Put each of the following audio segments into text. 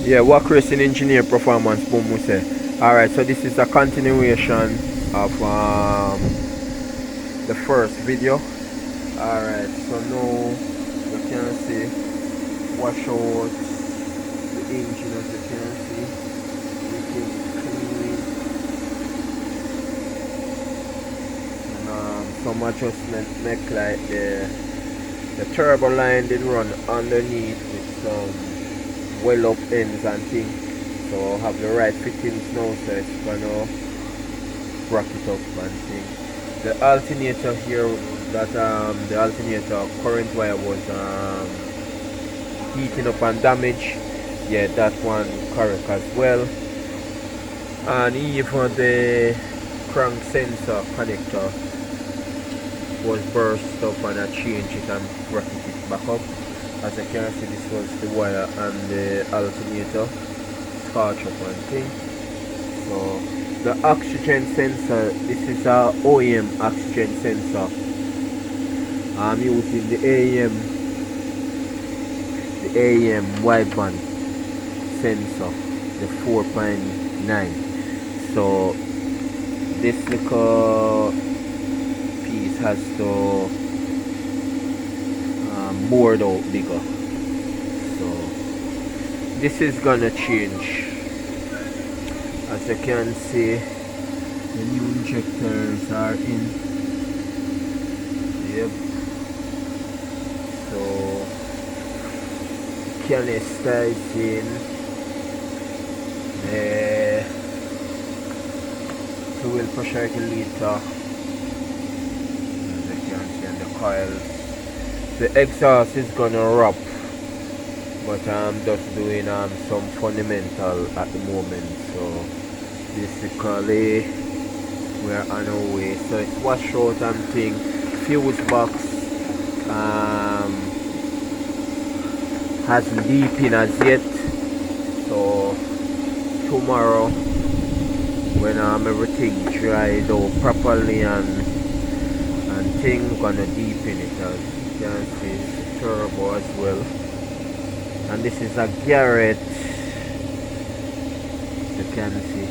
Yeah, Walk Racing Engineer Performance, boom, we say. Alright, so this is a continuation of the first video. Alright, so now you can see wash out the engine, as you can see. It is clean. And some adjustment make like the turbo line did run underneath with some well up ends and things. So have the right fittings now, so it's gonna rock it up and things. The alternator here, that the alternator current wire was heating up and damaged. Yeah, that one correct as well. And even the crank sensor connector was burst up, and I changed it and bracket it back up. As you can see, this was the wire and the alternator scorch up and thing. So the oxygen sensor, this is a OEM oxygen sensor. I'm using the AEM wideband sensor, the 4.9. So this little piece has to board out bigger. So this is gonna change. As you can see, the new injectors are in. Yep. So canister is in. The fuel pressure regulator, as you can see, and the coils. The exhaust is gonna wrap, but I'm just doing some fundamental at the moment. So basically we're on our way. So it's wash out and thing. Fuse box hasn't deep in as yet. So tomorrow, when everything dried out properly and thing, gonna deepen it. As you can see, turbo as well. And this is a Garrett, you can see.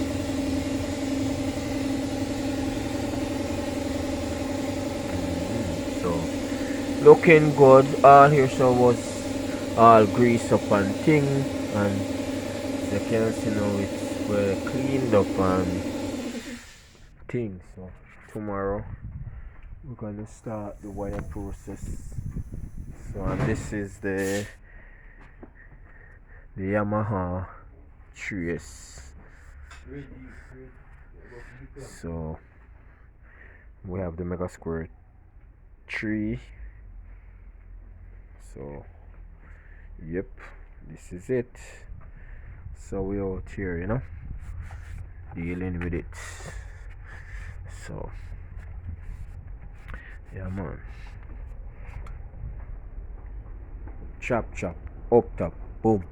So looking good. All here so was all grease up and thing, and as you can see now it's well cleaned up and thing. So tomorrow we're gonna start the wire process. So and this is the Yamaha Trace. So we have the Mega Square 3. So yep, this is it. So we out here, dealing with it. So yeah, man. Chop chop, up top, boom.